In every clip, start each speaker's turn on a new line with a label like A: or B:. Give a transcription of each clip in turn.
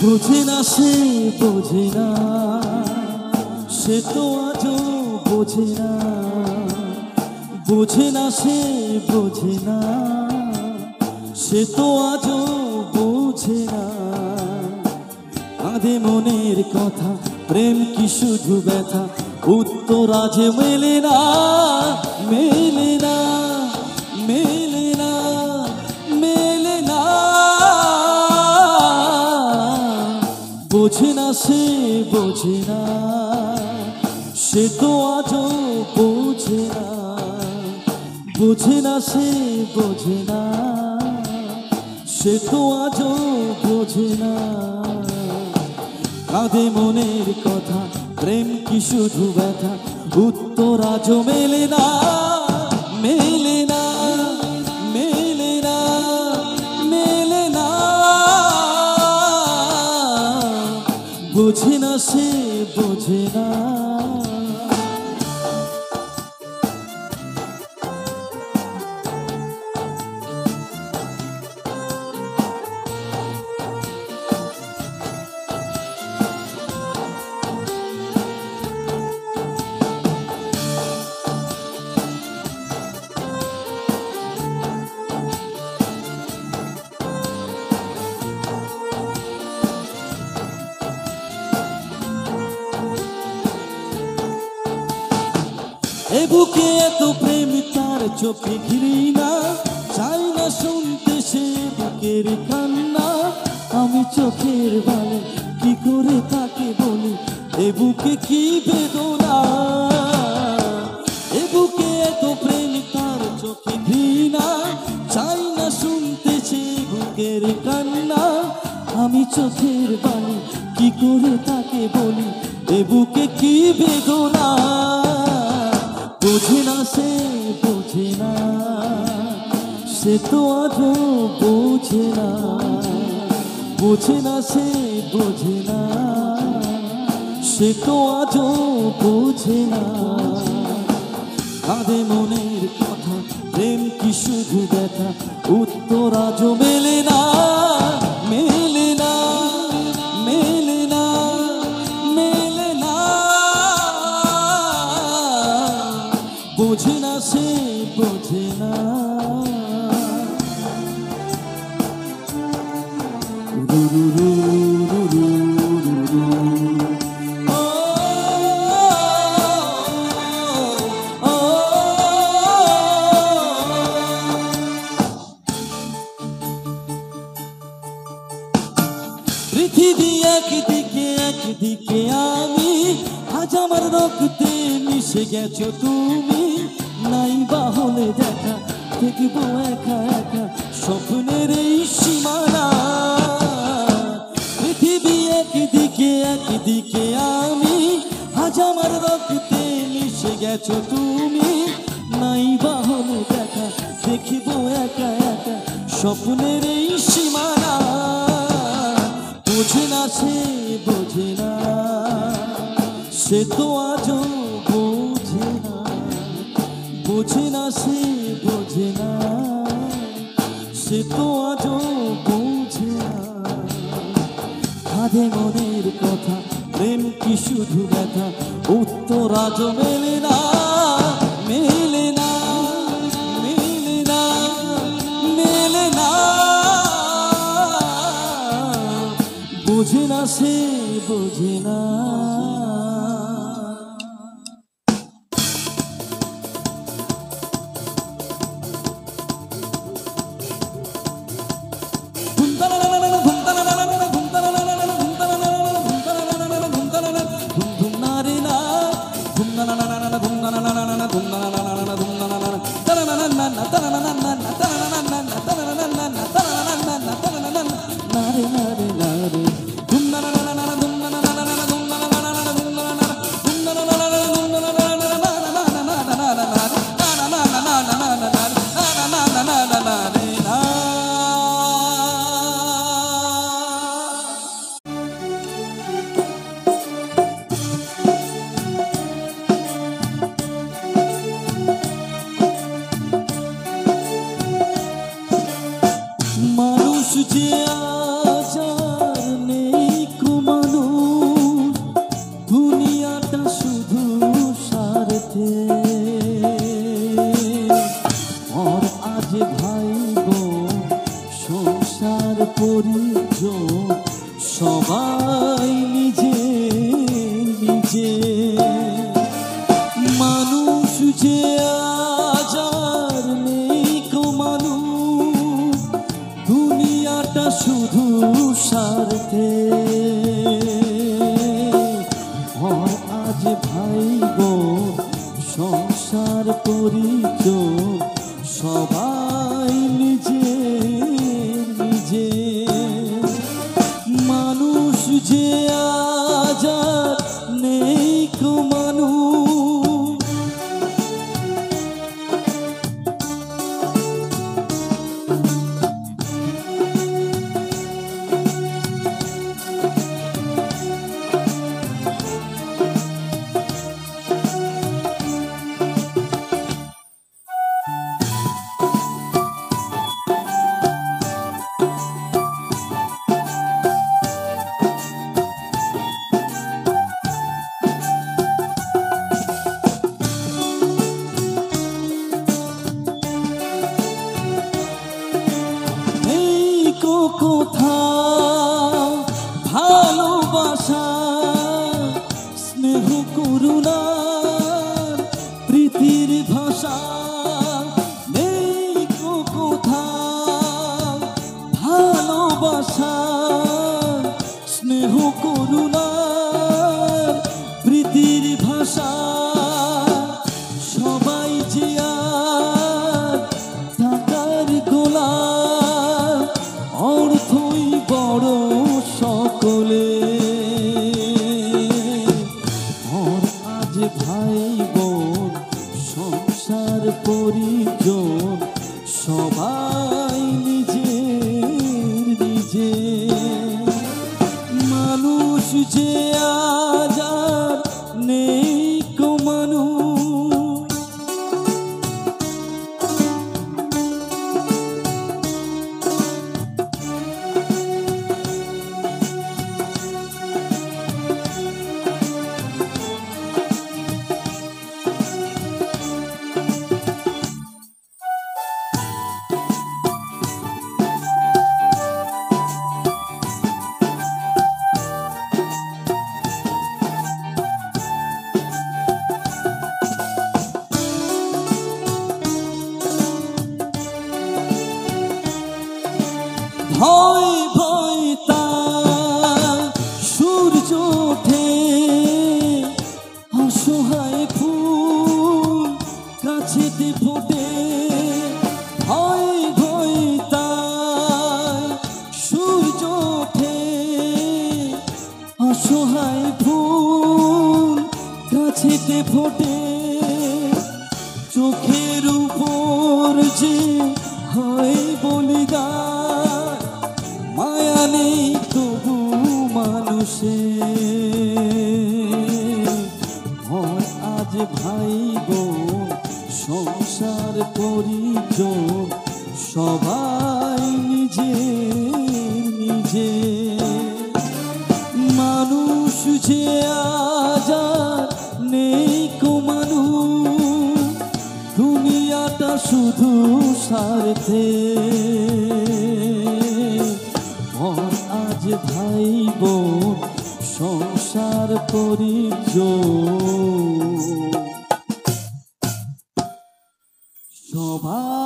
A: বোঝে না সে বোঝে না, সে তো আজও বোঝে না। বোঝে না সে বোঝে না, সে তো আজও বোঝে না। কাঁদে মনের কথা, প্রেম কি শুধু ব্যথা, উত্তর আজ মেলে না, মেলে না, মেলে না, মেলে না। বোঝে না সে বোঝে না, সে তো আজও বোঝে না। বোঝে না সে বোঝে না, সে তো আজও বোঝে না। কাঁদে মনের কথা, প্রেম কি শুধু ব্যথা, উত্তর আজও মেলে না, মেলে না, মেলে না, মেলে না। বোঝে না সে বোঝে না। এ বুকে এত প্রেম তার চোখে ঘৃণা, চাই না শুনতে সে বুকের কান্না। আমি চোখের বালে কি করে তাকে বলি, এ বুকে কি বেদনা। এ বুকে এত প্রেম তার চোখে ঘৃণা, চাই না শুনতে সে বুকের কান্না। আমি চোখের বালে কি করে তাকে বলি, এ বুকে কি বেদনা। বোঝে না সে বোঝে না, সে তো আজও বোঝে না। বোঝে না সে বোঝে না, সে তো আজও বোঝে না। কাঁদে মনের কথা, প্রেম কি শুধু ব্যথা, উত্তর আজও মেলে না, মেলে না, মেলে না, মেলে না। বোঝে না সে বোঝে না। পৃথিবী একদিকে একদিকে আমি, আজ আমার রক্তে মিশে গেছো তুমি। নাই বা হলে দেখা, দেখবো একা একা স্বপ্নের এই সীমানা। পৃথিবী একদিকে একদিকে আমি, আজ আমার রক্তে মিশে গেছো তুমি। নাই বা হলে দেখা, দেখবো একা একা স্বপ্নের এই সীমানা। বোঝে না সে বোঝে না, সে তো আজও বোঝে না। বোঝে না সে বোঝে না, সে তো আজও বোঝে না। কাঁদে মনের কথা, প্রেম কি শুধু ব্যথা, উত্তর আজও মেলে না, মেলে না, মেলে না, মেলে না। বোঝে না সে বোঝে না। মানুষ যে আজ আর নেই, পরিজন সবাই নিজে নিজে। মানুষ যে আজ আর নেই কো মানুষ, দুনিয়াটা শুধু স্বার্থে। আজ ভাই বোন সংসার পরিজন সবাই নিজে নিজে। মানুষ যে আজ আর নেই কো মানুষ, কোথাও ভালোবাসা স্নেহ করুণার প্রীতির ভাষা নেই কো কোথাও। ভালোবাসা স্নেহ করুণার প্রীতির ভাষা সবাই যে আর টাকার গোলাম, অর্থই বড় সকলে। আজ ভাই বোন সংসার পরিজন সবাই নিজে নিজে। মানুষ যে আজ আর নেই কো মানুষ, ভয় ভয় তার সূর্য ওঠে, অসহায় ফুল কাছেতে ফোটে। ভয় ভয় তার সূর্য ওঠে, অসহায় ফুল কাছেতে ফোটে। চোখের উপর যে হয় বলিদান, মায়া নেই তবু মানুষে। আজ ভাই বোন সংসার পরিজন সবাই নিজে নিজে। মানুষ যে আজ আর নেই কো মানুষ, দুনিয়াটা শুধু স্বার্থে। আজ ভাই বোন সংসার পরিজন সবাই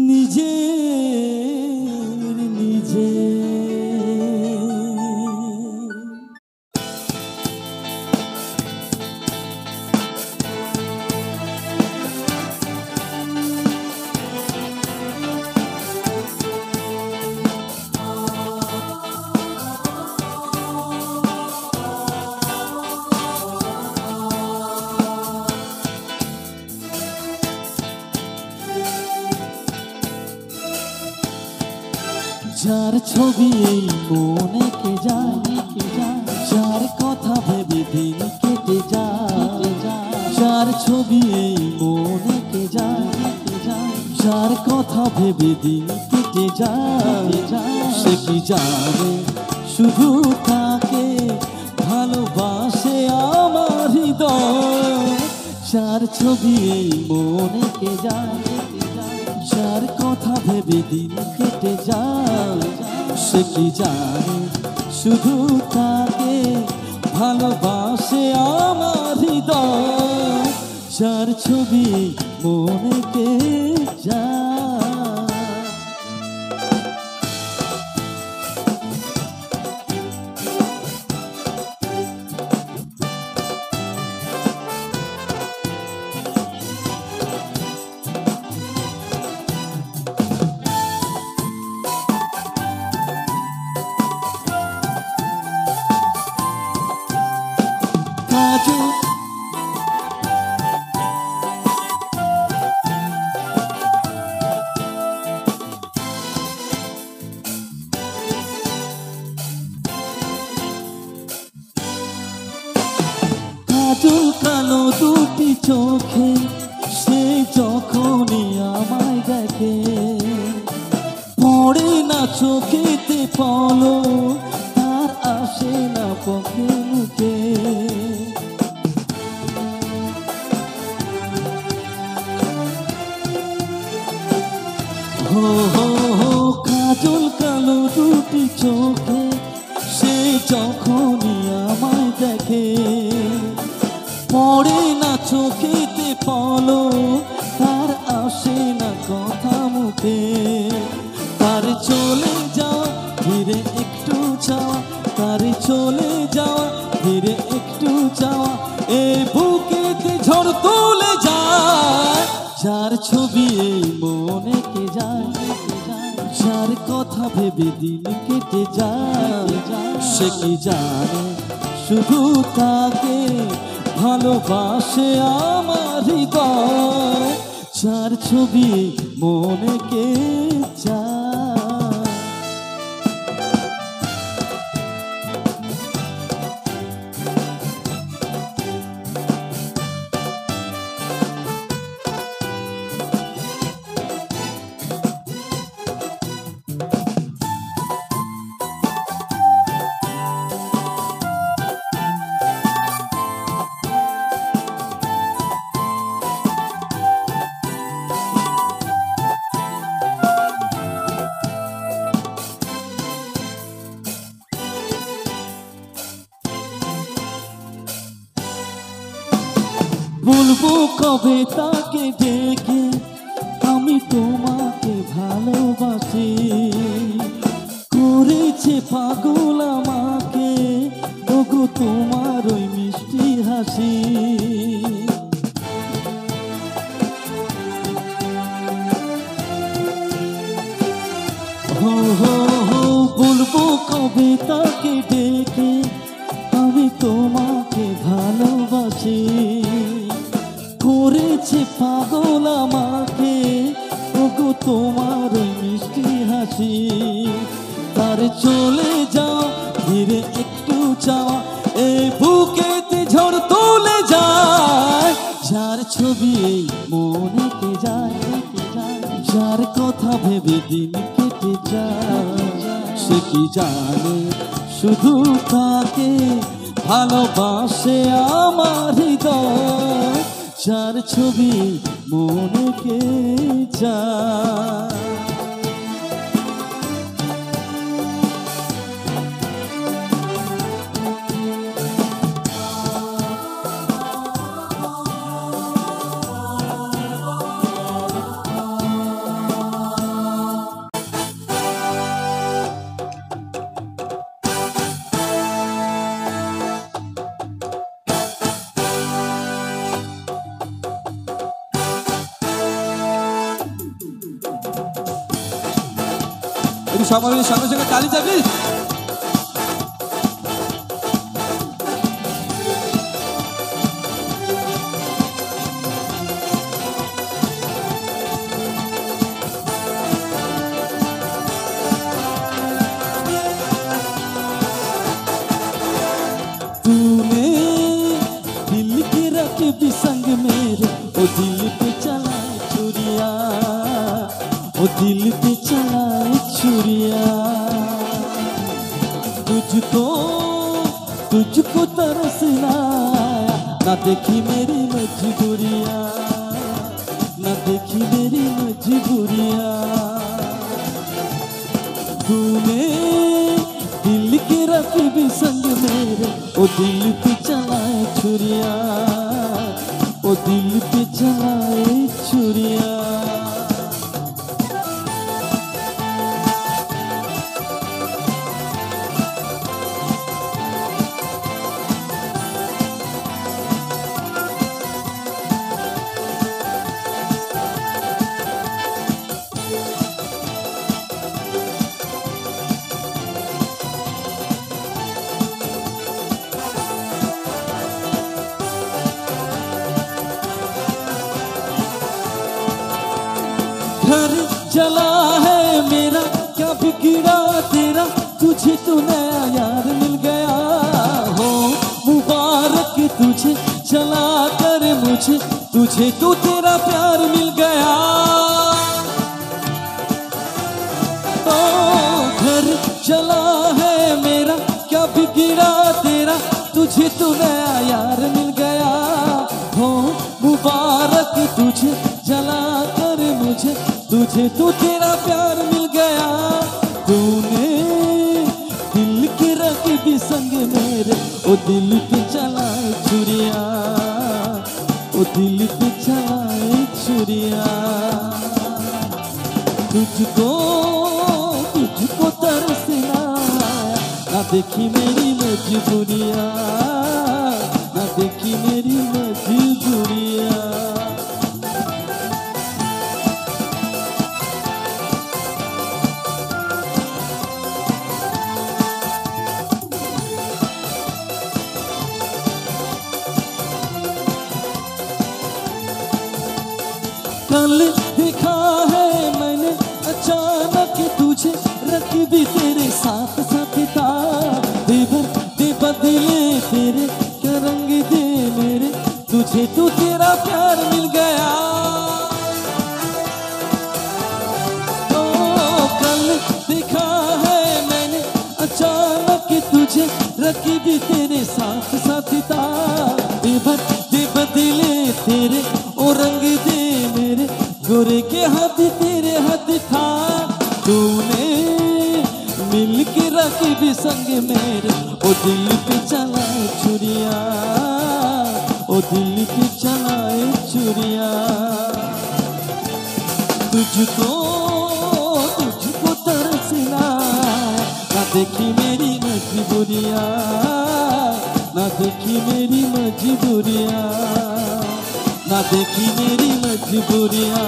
A: নিজে নিজে। যার ছবি এই মনে কে যায়, যার কথা ভেবে দিন কেটে যায়। যার ছবি এই মনে কে যায়, যার কথা ভেবে দিন কেটে যায়। সে কি জানে শুধু তাকে ভালোবাসে আমার হৃদয়। যার ছবি এই মনে কে যায়, যার কথা ভেবে দিন কেটে যায় সে কি জানে শুধু তাকে ভালোবাসে আমার হৃদয়, যার ছবি মনে কে যায়। কাজল কালো দুটি চোখে সে যখনই আমায় দেখে, পড়ে না চোখেতে পলক, তার আসে না পথে মুখে। হো হো হো কাজল কালো দুটি চোখে সে যখনই আমায় দেখে, পড়ে না চোখেতে পলক, তার আসে না কথা মুখে। তার চলে যাওয়া ধীরে একটু চাওয়া, তার চলে যাওয়া ধীরে একটু চাওয়া, এ বুকেতে ঝড় তুলে যায়, যার ছবি এই মনে কে যায়, যার কথা ভেবে দিন কেটে যায়, সে কি জানে শুধু তাকে ভালোবাসে আমার হৃদয়, যার ছবি মনে কে যায়। বলবো কবে তাকে ডেকে আমি তোমাকে ভালোবাসি, করেছে পাগল আমাকে ওগো তোমার ওই মিষ্টি হাসি। হো হো হো বলবো কবে তাকে ডেকে আমি তোমাকে ভালোবাসি, করেছে পাগল আমাকে ওগো তোমার মিষ্টি হাসি। তার চলে যাও ধীরে একটু চাওয়া, এই বুকেতে ঝড় তুলে যায়, যার ছবি মনে কে যায়, যার কথা ভেবে দিন কেটে যায়, সে কি জানে শুধু তাকে ভালোবাসে আমার হৃদয়, যার ছবি মনে কে যায়। সবাই সঙ্গে সঙ্গে তালি যাবি। तूने दिल की रखी संग मेरे, ओ दिल पे चलाए छुरिया, ओ दिल पे चलाए छुरिया। तुझको तुझको तरसना ना देखी मेरी मजबूरियाँ, ना देखी मेरी मजबूरियां। तूने दिल के रखी संग मेरे, ओ दिल पे चलाए छुरिया, ओ दिल पे चलाए छुरिया। घर जला है मेरा, क्या बिगड़ा तेरा, तुझे तो नया यार मिल गया। हो मुबारक तुझे जला कर मुझे, तुझे तो तेरा प्यार मिल गया। ओ घर जला है मेरा, क्या बिगड़ा तेरा, तुझे तो नया यार मिल गया। हो मुबारक तुझे जला कर मुझे, तुझे तो तेरा प्यार मिल गया। तूने दिल के रखी संग मेरे, ओ दिल पे चलाए छुरिया, ओ दिल पे चलाए छुरिया। तुझको तुझको तरसना ना देखी मेरी मजबूरियां, ना देखी मेरी मजबूरियां। कल देखा है मैंने अचानक तुझे, रखी भी तेरे साथ साथ था। दे बदले तेरे क्या रंग दे मेरे, तुझे तो तेरा प्यार मिल गया। ओ कल देखा है मैंने अचानक तुझे, रखी भी तेरे साथ साथ था। दे बदले तेरे ओ रंग दे मेरे, गोरे के हाथ तेरे हाथ था। तूने मिल के रखी भी संग मेरे, ओ दिल पे चलाए छुरिया, ओ दिल पे चलाए छुरिया। तुझको तुझको तरसना ना देखी मेरी मजबूरियां, ना देखी मेरी मजबूरियां, ना देखी मेरी मजबूरियां,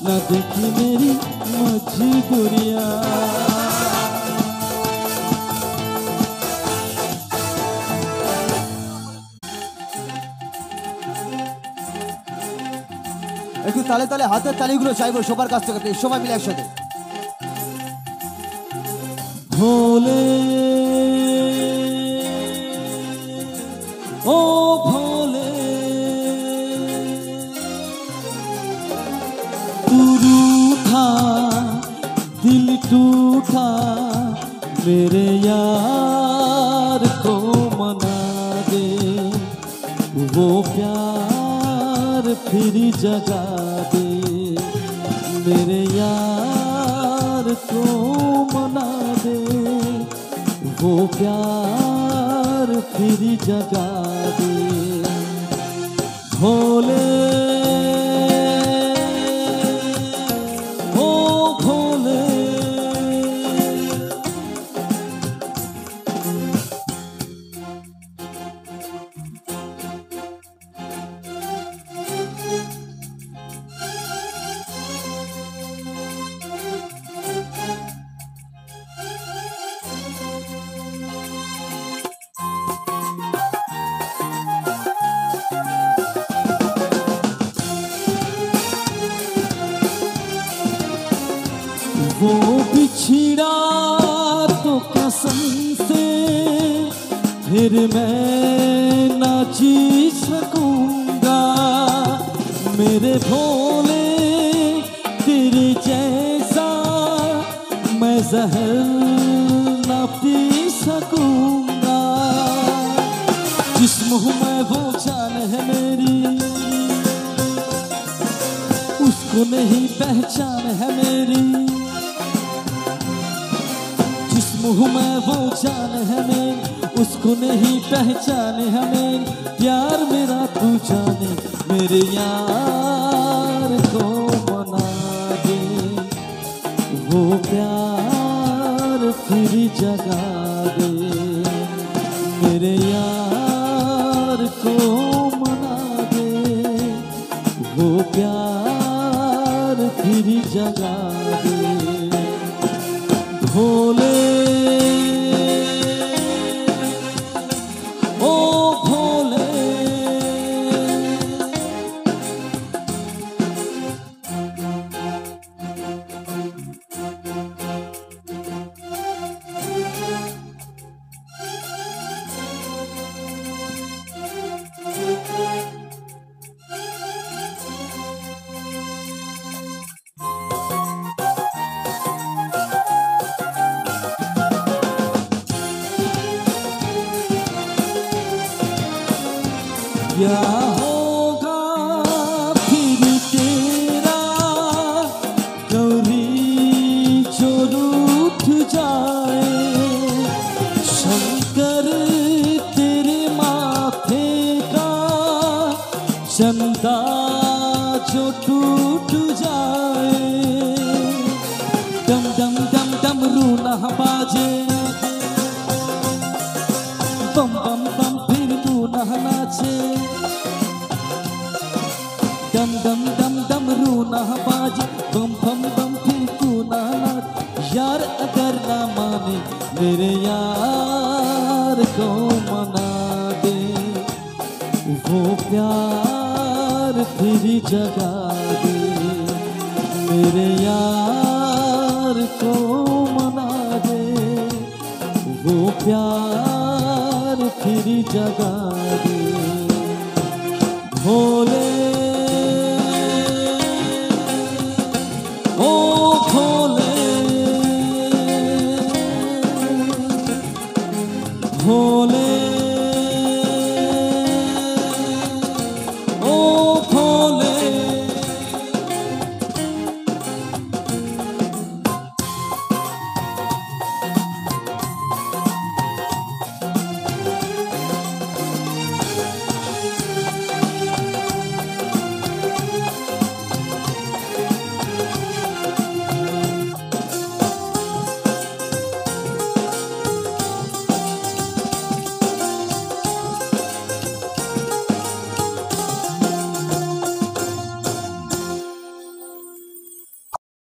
A: ना देखी मेरी मजबूरियां।
B: একটু তালে তালে হাতের তালিগুলো চাইবো সবার কাছ থেকে, সবাই মিলে একসাথে।
A: ভোলে ओ भोले तू रूठा दिल टूटा, मेरे यार को मना दे, वो प्यार फिर जगा दे। मेरे यार को मना दे, वो प्यार फिर जगा दे। भोले ओ भोले वो बिछड़ा तो कसम से फिर मैं ना जी सकूंगा। मेरे भोले तेरे जैसा मैं जहर ना पी सकूंगा। जिस्म हूँ मैं वो जान है मेरी, उसको नहीं पहचान है मेरी, जिस मुँह में वो जान है मेरी, उसको नहीं पहचान है मेरी। प्यार मेरा तू जाने, मेरे यार को मना दे, वो प्यार फिर जगा दे। मेरे यार को मना दे, वो प्यार फिर जगा दे। भोले ओ भोले, क्या होगा फिर तेरा गौरी जो रूठ जाए, शंकर तेरे माथे का चंदा जो टूट जाए। डम डम डम डम रूना बाजे, बम बम बम फिर तू नाचे। डम डम डम डम रूना बाजे, बम बम बम फिर तू नाच। यार अगर ना माने मेरे यार को मना दे, वो प्यार फिर जगा दे। मेरे यार को मना दे, वो प्यार फिर जगा दे। भोले